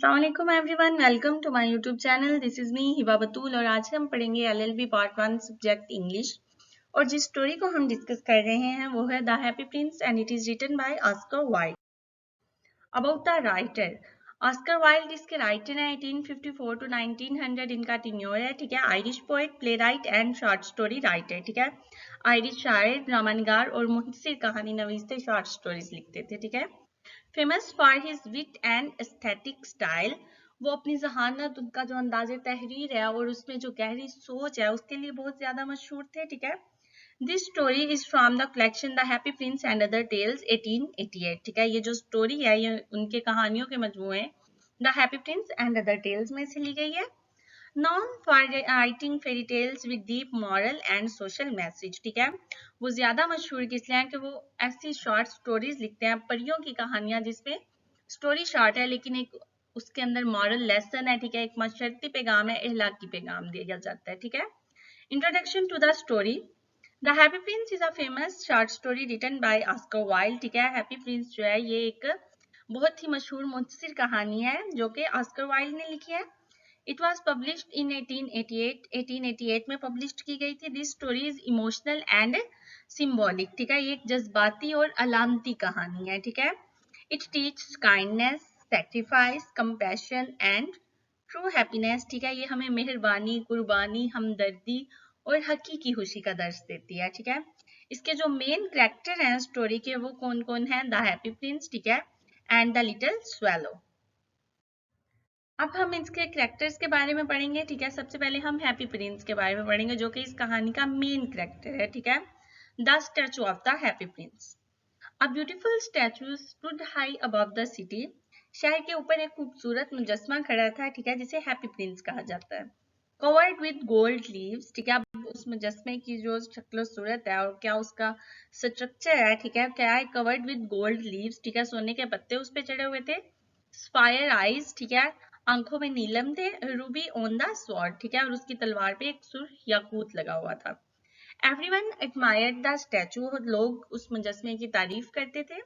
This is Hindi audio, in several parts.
अस्सलामुअलैकुम everyone, welcome to my YouTube channel. This is me Hiba Batool और आज हम पढ़ेंगे एलएलबी पार्ट 1 सब्जेक्ट इंग्लिश। और जिस स्टोरी को हम डिस्कस कर रहे हैं वो है the happy Prince and it is written by Oscar Wilde. About the writer, Oscar Wilde इसके राइटर हैं। 1854 टू 1900 इनका टेन्योर है। ठीक है, Irish poet, playwright and short story writer. ठीक है, आयरिश शायर, ड्रामा निगार और मुहस्सिर कहानी नवीस थे, शॉर्ट स्टोरीज लिखते थे। ठीक है, famous for his wit and aesthetic style, वो अपनी जहानत, उनका जो अंदाजे तहरीर है और उसमें जो गहरी सोच है उसके लिए बहुत ज्यादा मशहूर थे। ठीक है, this story is from the collection the happy Prince and other tales 1888। ठीक है, ये जो स्टोरी है ये उनके कहानियों के मजमूए the happy Prince and other tales में से ली गई है। Known for writing fairy tales with deep moral and social message। ठीक है, वो ज्यादा मशहूर किस लिए हैं कि वो ऐसी शॉर्ट स्टोरीज लिखते हैं, परियों की कहानियां जिसपे स्टोरी शॉर्ट है लेकिन एक उसके अंदर मॉरल लेसन है। ठीक है, एक मशर्ती पैगाम है, अहलाकी पैगाम दिया जाता है। ठीक है, introduction to the story. The happy Prince is a famous short story written by Oscar Wilde. ठीक है, हैप्पी प्रिंस जो है ये एक बहुत ही मशहूर मुंसर कहानी है जो कि ऑस्कर वाइल्ड ने लिखी है। It was published in 1888। 1888 में पब्लिश की गई थी। This story is emotional and symbolic. ठीक है, ये एक जज्बाती और अलामती कहानी है। ठीक है, it teach kindness, sacrifice, compassion and true happiness. ठीक है, ये हमें मेहरबानी, कुर्बानी, हमदर्दी और हकीकी खुशी का दर्स देती है। ठीक है, इसके जो मेन कैरेक्टर हैं स्टोरी के वो कौन कौन हैं? द हैप्पी प्रिंस, ठीक है, एंड द लिटिल स्वेलो। अब हम इसके कैरेक्टर्स के बारे में पढ़ेंगे। ठीक है, सबसे पहले हम हैप्पी प्रिंस के बारे में पढ़ेंगे जो कि इस कहानी का मेन कैरेक्टर है। ठीक है, the statue of the happy Prince. A beautiful statue stood high above the city. शहर के ऊपर एक खूबसूरत मुजस्मा खड़ा था। ठीक है, जिसे हैप्पी प्रिंस कहा जाता है। Covered with gold leaves. ठीक है, उस मुजस्मे की जो शक्ल सूरत है और क्या उसका स्ट्रक्चर है, ठीक है, क्या है? Covered with gold leaves. ठीक है, सोने के पत्ते उस पे चढ़े हुए थे। Fire eyes. ठीक है, आंखों में नीलम थे। Ruby on the sword. ठीक है, और उसकी तलवार पे एक सुर्ख याकूत लगा हुआ था। एवरीवन एडमायर्ड द स्टैचू, लोग उस मुजस्मे की तारीफ करते थे।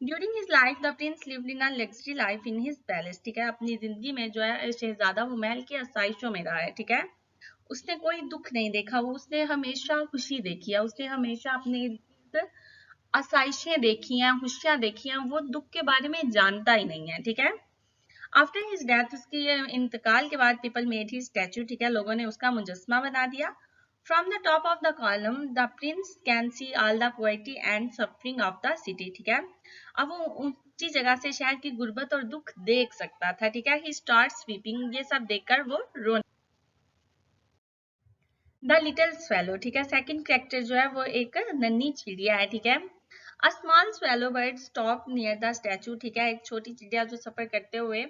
During his life the Prince lived in a luxury life in his palace. ठीक है, अपनी जिंदगी में जो है शहजादा वो महल की आसाइशों में रहा है। ठीक है, उसने कोई दुख नहीं देखा, वो उसने हमेशा खुशी देखी है, उसने हमेशा अपने आसाइशें देखी हैं, खुशियां देखी हैं, वो दुख के बारे में जानता ही नहीं है। ठीक है, आफ्टर हिज डेथ, उसकी इंतकाल के बाद, पीपल मेड ही स्टैचू। ठीक है, लोगों ने उसका मुजस्मा बना दिया। From the top of the column the Prince can see all the poetry and suffering of the city. ठीक है, अब वो ऊंची जगह से शहर की गुर्बत और दुख देख सकता था। ठीक है, ही स्टार्ट स्वीपिंग, ये सब देखकर वो रोने। The little swallow. ठीक है, सेकंड कैरेक्टर जो है वो एक नन्ही चिड़िया है। ठीक है, a small swallow bird stop near the statue. ठीक है, एक छोटी चिड़िया जो सफर करते हुए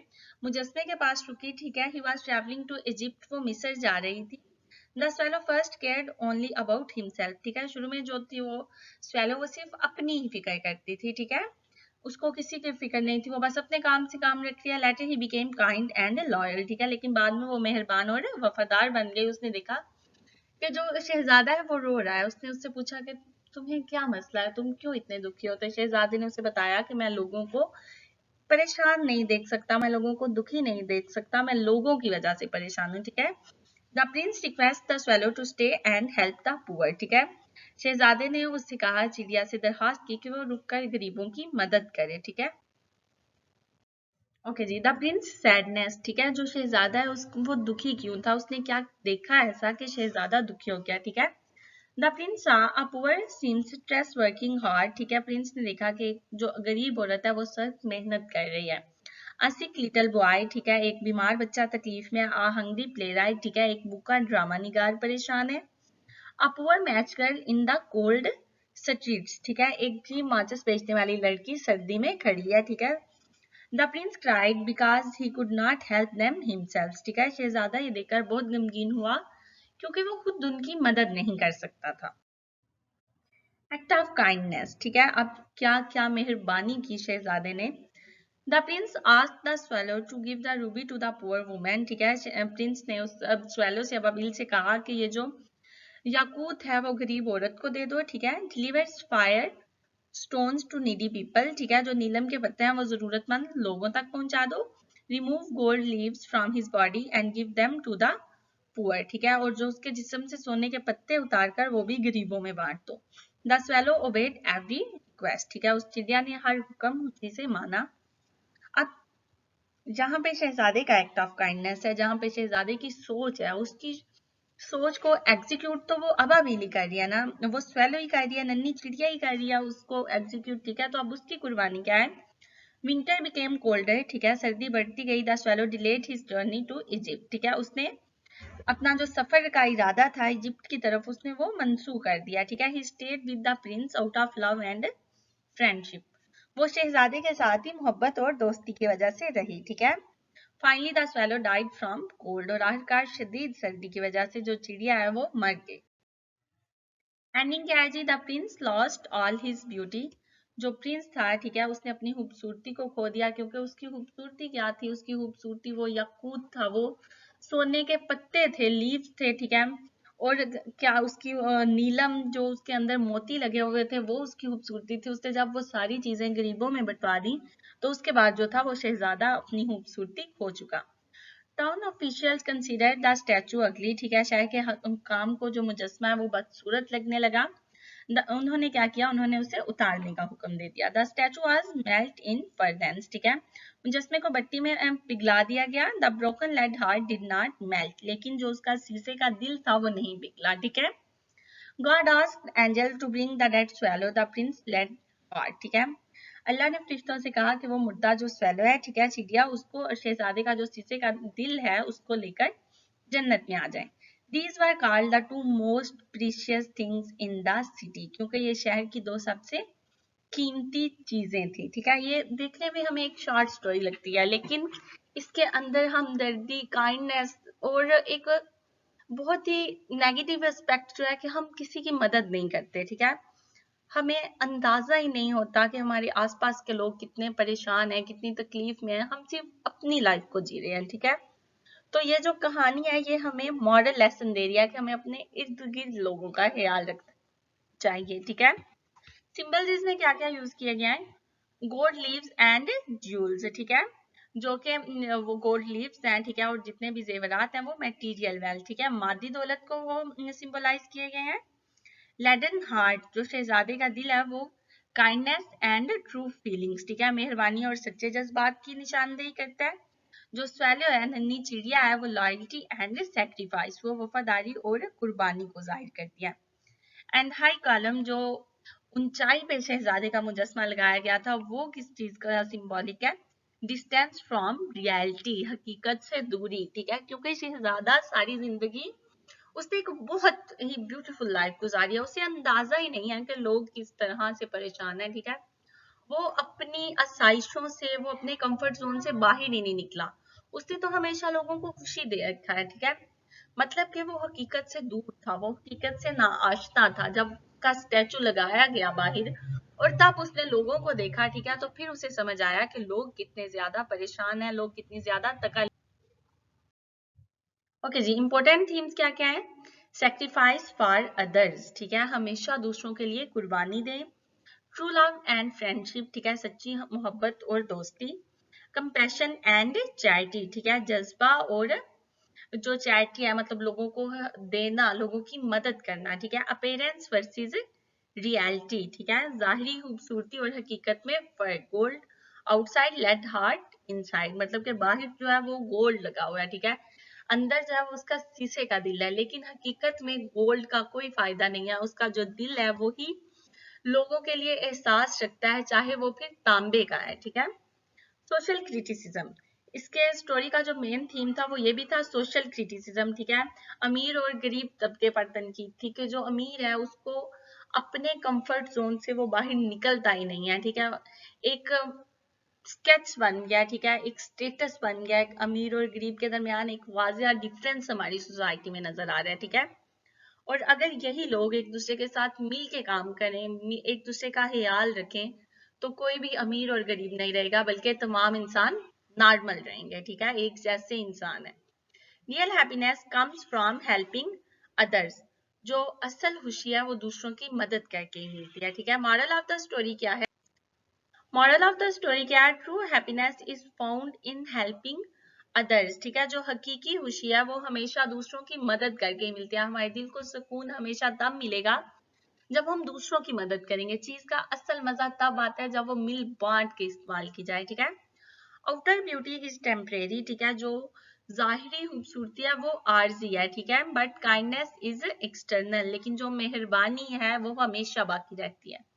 मुजस्मे के पास रुकी। ठीक है, he was travelling to Egypt, वो मिस्र जा रही थी। The swallow first cared only about himself. ठीक है, शुरू में जो थी वो स्वेलो वो सिर्फ अपनी ही फिक्र करती थी। ठीक है, उसको किसी की फिक्र नहीं थी, वो बस अपने काम से काम रख लिया। Later he became kind and loyal. ठीक है, लेकिन बाद में वो मेहरबान और वफादार बन गई। उसने देखा कि जो शहजादा है वो रो रहा है। उसने उससे पूछा कि तुम्हें क्या मसला है, तुम क्यों इतने दुखी हो? तो शहजादे ने उसे बताया कि मैं लोगों को परेशान नहीं देख सकता, मैं लोगों को दुखी नहीं देख सकता, मैं लोगों की वजह से परेशान हूँ। ठीक है, the prince request the swallow to stay and help the poor. ठीक है, शहजादे ने उससे कहा, चिड़िया से दरखास्त की कि वो रुककर गरीबों की मदद करे। ठीक है, ओके जी। The prince sadness. ठीक है, जो शहजादा है वो दुखी क्यों था, उसने क्या देखा ऐसा कि शहजादा दुखी हो गया? ठीक है, the Prince a poor seamstress working hard. ठीक है, प्रिंस ने देखा कि जो गरीब औरत है वो सख्त मेहनत कर रही है। अ सिक लिटिल बॉय। ठीक है, एक बीमार बच्चा तकलीफ में। A hungry play right. ठीक है, एक भूखा ड्रामा निगार परेशान है। A poor match girl in the cold streets. ठीक है, एक भी माचिस बेचने वाली लड़की सर्दी में खड़ी है। ठीक है, the Prince cried because he could not help them himself. ठीक है, शहजादा ये देखकर बहुत गमगीन हुआ क्योंकि वो खुद उनकी मदद नहीं कर सकता था। Act of kindness. ठीक है, अब क्या क्या मेहरबानी की शहजादे ने। The prince asked the swallow to give the ruby to the poor women. ठीक है, प्रिंस ने उस स्वेलो से अबाबिल से कहा कि ये जो याकूत है वो गरीब औरत को दे दो। ठीक है, delivers fire stones to needy people. ठीक है, जो नीलम के पत्ते हैं वो जरूरतमंद लोगों तक पहुंचा दो। Remove gold leaves from his body and give them to the poor, ठीक है, और जो उसके जिस्म से सोने के पत्ते उतारकर वो भी गरीबों में बांट दो। The swallow obeyed every request, ठीक है, उस चिड़िया ने हर हुक्म उसी से माना। अब जहाँ पे शहजादे का एक्ट ऑफ काइंडनेस है, जहाँ पे शहजादे की सोच है, उसकी सोच को एग्जीक्यूट तो वो अबा भी नहीं कर रही है ना, वो स्वेलो ही कर रही है, नन्ही चिड़िया ही कर रही है उसको एग्जीक्यूट, ठीक है। तो अब उसकी कुर्बानी क्या है? विंटर बिकेम कोल्डर, ठीक है, सर्दी बढ़ती गई। The swallow delayed his journey to Egypt, ठीक है, उसने अपना जो सफर का इरादा था इजिप्ट की तरफ उसने वो मंसूख कर दिया, ठीक है। He stayed with the Prince out of love and friendship, वो शहजादे के साथ ही मोहब्बत और दोस्ती की वजह से रही, ठीक है। Finally the swallow died from cold, और आखिरकार शदीद सर्दी की वजह से जो चिड़िया है वो मर गई। एंडिंग क्या है जी? The prince lost all his beauty, जो प्रिंस था, ठीक है, उसने अपनी खूबसूरती को खो दिया, क्योंकि उसकी खूबसूरती क्या थी? उसकी खूबसूरती वो यकूत था, वो सोने के पत्ते थे, लीव्स थे, ठीक है, और क्या उसकी नीलम जो उसके अंदर मोती लगे हुए थे वो उसकी खूबसूरती थी। उसने जब वो सारी चीजें गरीबों में बंटवा दी तो उसके बाद जो था वो शहजादा अपनी खूबसूरती खो चुका। Town officials consider the statue अगली, ठीक है, शहर के काम को जो मुजस्मा है वो बदसूरत लगने लगा। उन्होंने क्या किया? उन्होंने उसे उतारने का हुक्म दे दिया। The statue was melt in furnace, ठीक है, मुजस्मे को भट्टी में पिघला दिया गया। The broken lead heart did not melt, लेकिन जो उसका शीशे का दिल था वो नहीं पिघला, ठीक है। God asked angel to bring the dead swallow, the prince led heart, ठीक है। अल्लाह ने फरिश्तों से कहा कि वो मुर्दा जो swallow है, ठीक है, चिड़िया, उसको और शहजादे का जो शीशे का दिल है उसको लेकर जन्नत में आ जाए। These were called the two most precious things in the city, क्योंकि ये शहर की दो सबसे कीमती चीजें थी, ठीक है। ये देखने में हमें एक शॉर्ट स्टोरी लगती है, लेकिन इसके अंदर हमदर्दी, काइंडनेस और एक बहुत ही नेगेटिव एस्पेक्ट जो है कि हम किसी की मदद नहीं करते, ठीक है। हमें अंदाजा ही नहीं होता कि हमारे आसपास के लोग कितने परेशान हैं, कितनी तकलीफ में हैं, हम सिर्फ अपनी लाइफ को जी रहे हैं, ठीक है। तो ये जो कहानी है ये हमें मॉरल लेसन दे रही है कि हमें अपने इर्द गिर्द लोगों का ख्याल रखना चाहिए, ठीक है। सिंबल्स इसमें क्या क्या यूज किया गया है? गोल्ड लीव्स एंड ज्यूल्स, ठीक है, जो कि वो गोल्ड लीव्स हैं, ठीक है, और जितने भी जेवरात हैं वो मटेरियल वेल्थ, ठीक है, मादी दौलत को वो सिंबलाइज किए गए हैं। लेडन हार्ट, जो शहजादे का दिल है, वो काइंडनेस एंड ट्रू फीलिंग्स, ठीक है, मेहरबानी और सच्चे जज्बात की निशानदेही करता है। जो स्वेलो है, नन्ही चिड़िया है, वो लॉयल्टी एंड सेक्रीफाइस, वो वफादारी और कुर्बानी को जाहिर करती है। एंड हाई कॉलम, जो ऊंचाई पे शहजादे का मुजस्मा लगाया गया था, वो किस चीज का सिंबॉलिक है? डिस्टेंस फ्रॉम रियलिटी, हकीकत से दूरी, ठीक है, क्योंकि शहजादा सारी जिंदगी उसने एक बहुत ही ब्यूटीफुल लाइफ गुजारी है, उसे अंदाजा ही नहीं है कि लोग किस तरह से परेशान है, ठीक है। वो अपनी आसाइशों से, वो अपने कंफर्ट जोन से बाहर ही नहीं निकला। उसने तो हमेशा लोगों को खुशी दे रखा है, ठीक है, मतलब कि वो हकीकत से दूर था, वो हकीकत से नाआश्ना था। जब का स्टैचू लगाया गया बाहर और तब उसने लोगों को देखा, ठीक है, तो फिर उसे समझ आया कि लोग कितने ज्यादा परेशान हैं, लोग कितनी ज्यादा तकलीफ। ओके जी, इंपॉर्टेंट थीम्स क्या क्या है? सेक्रीफाइस फॉर अदर्स, ठीक है, हमेशा दूसरों के लिए कुर्बानी दें। ट्रू लव एंड फ्रेंडशिप, ठीक है, सच्ची मोहब्बत और दोस्ती। कंपैशन एंड चैरिटी, ठीक है, जज्बा और जो चैरिटी है, मतलब लोगों को देना, लोगों की मदद करना, ठीक है। अपीयरेंस वर्सेस रियलिटी, ठीक है, जाहिरी खूबसूरती और हकीकत में फर्क। Gold outside lead heart inside, मतलब कि बाहर जो है वो गोल्ड लगा हुआ है, ठीक है, अंदर जो है वो उसका शीशे का दिल है, लेकिन हकीकत में गोल्ड का कोई फायदा नहीं है, उसका जो दिल है वो ही लोगों के लिए एहसास रखता है, चाहे वो फिर तांबे का है, ठीक है। सोशल क्रिटिसिज्म, इसके स्टोरी का जो मेन थीम था वो ये भी था, सोशल क्रिटिसिज्म, ठीक है, अमीर और गरीब तबके पर तनकीद थी कि जो अमीर है उसको अपने कंफर्ट जोन से वो बाहर निकलता ही नहीं है, ठीक है। एक स्केच बन गया, ठीक है, एक स्टेटस बन गया, एक अमीर और गरीब के दरमियान एक वाजिया डिफरेंस हमारी सोसाइटी में नजर आ रहा है, ठीक है। और अगर यही लोग एक दूसरे के साथ मिल के काम करें, एक दूसरे का ख्याल रखें, तो कोई भी अमीर और गरीब नहीं रहेगा, बल्कि तमाम इंसान नॉर्मल रहेंगे, ठीक है, एक जैसे इंसान है। Real happiness comes from helping others, जो असल खुशी है वो दूसरों की मदद करके ही मिलती है, ठीक है। मॉरल ऑफ द स्टोरी क्या है? मॉरल ऑफ द स्टोरी क्या है? True happiness is found in helping others. ठीक है, जो हकीकी खुशी है वो हमेशा दूसरों की मदद करके ही मिलती है। हमारे दिल को सुकून हमेशा तब मिलेगा जब हम दूसरों की मदद करेंगे। चीज का असल मजा तब आता है जब वो मिल बांट के इस्तेमाल की जाए। ठीक है, आउटर ब्यूटी इज टेम्परेरी। ठीक है, जो जाहिरी खूबसूरती है वो आर्जी है। ठीक है, बट काइंडनेस इज एक्सटर्नल। लेकिन जो मेहरबानी है वो हमेशा बाकी रहती है।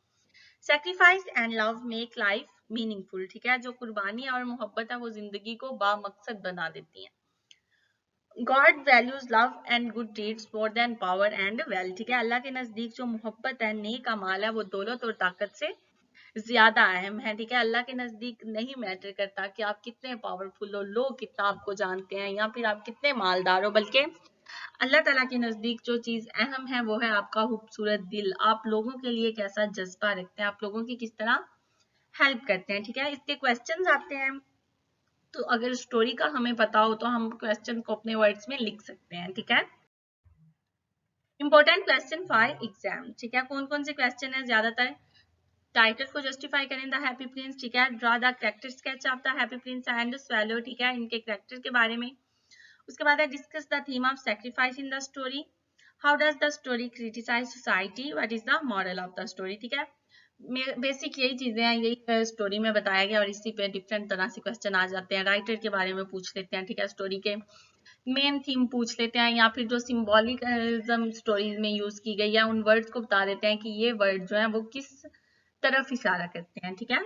Sacrifice and love make life meaningful. ठीक है, जो कुर्बानी और मोहब्बत है वो जिंदगी को बामकसद बना देती है। God values love and good deeds more than power and wealth. ठीक है, अल्लाह के नजदीक जो मोहब्बत है, नेक अमाल है, वो दौलत और ताकत से ज्यादा अहम है। ठीक है, अल्लाह के नजदीक नहीं मैटर करता कि आप कितने पावरफुल हो, लोग कितना आपको जानते हैं, या फिर आप कितने मालदार हो, बल्कि अल्लाह ताला के नजदीक जो चीज अहम है वो है आपका खूबसूरत दिल। आप लोगों के लिए कैसा जज्बा रखते हैं, आप लोगों की किस तरह हेल्प करते हैं। ठीक है, इसके क्वेश्चंस आते हैं। तो अगर स्टोरी का हमें पता हो तो हम क्वेश्चन को अपने वर्ड्स में लिख सकते हैं। ठीक है, इंपॉर्टेंट क्वेश्चन फॉर एग्जाम। ठीक है, कौन कौन से क्वेश्चन है? ज्यादातर टाइटल को जस्टिफाई करें द हैप्पी प्रिंस। ठीक है, draw the character sketch of the happy Prince and swallow. ठीक है, इनके कैरेक्टर के बारे में। उसके बाद है discuss the theme of sacrifice in the story. How does the story criticise society? What is the moral of the story? ठीक है, बेसिक यही चीजें हैं, यही स्टोरी में बताया गया और इसी पे डिफरेंट तरह से क्वेश्चन आ जाते हैं। राइटर के बारे में पूछ लेते हैं। ठीक है, स्टोरी के मेन थीम पूछ लेते हैं, या फिर जो सिंबॉलिज्म स्टोरीज में यूज की गई है उन वर्ड्स को बता देते हैं कि ये वर्ड जो है वो किस तरफ इशारा करते हैं। ठीक है,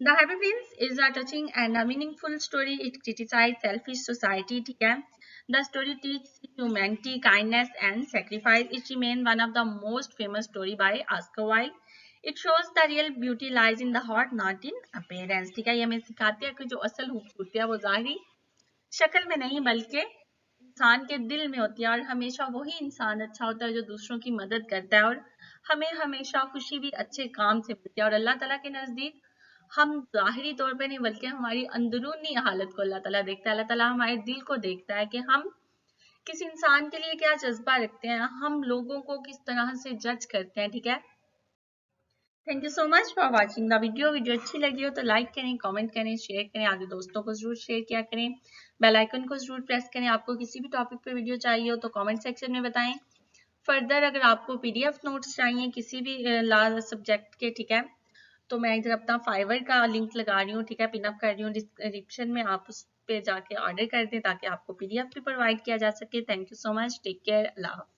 The Happy Prince is a touching and a meaningful story. It criticizes selfish society. ठीक है, the story teaches humanity, kindness, and sacrifice. It remains one of the most famous story by Oscar Wilde. It shows the real beauty lies in the heart, not in appearance. ठीक है, ये हमें सिखाती है कि जो असल खूबसूरती है वो जाहिरी शक्ल में नहीं बल्कि इंसान के दिल में होती है। और हमेशा वही इंसान अच्छा होता है जो दूसरों की मदद करता है, और हमें हमेशा खुशी भी अच्छे काम से मिलती है। और अल्लाह ताला के नजदीक हम जाहिरी तौर पे नहीं बल्कि हमारी अंदरूनी हालत को अल्लाह ताला देखता है। अल्लाह ताला हमारे दिल को देखता है कि हम किस इंसान के लिए क्या जज्बा रखते हैं, हम लोगों को किस तरह से जज करते हैं। ठीक है, thank you so much for watching the video. Video अच्छी लगी हो तो लाइक करें, कमेंट करें, शेयर करें, आगे दोस्तों को जरूर शेयर किया करें। बेल आइकन को जरूर प्रेस करें। आपको किसी भी टॉपिक पे वीडियो चाहिए हो तो कमेंट सेक्शन में बताएं। फर्दर अगर आपको पीडीएफ नोट्स चाहिए किसी भी सब्जेक्ट के, ठीक है, तो मैं इधर अपना फाइवर का लिंक लगा रही हूँ। ठीक है, पिनअप कर रही हूँ डिस्क्रिप्शन में, आप उस पे जाके ऑर्डर कर दें ताकि आपको पीडीएफ भी प्रोवाइड किया जा सके। Thank you so much, take care, अल्लाह हाफिज़।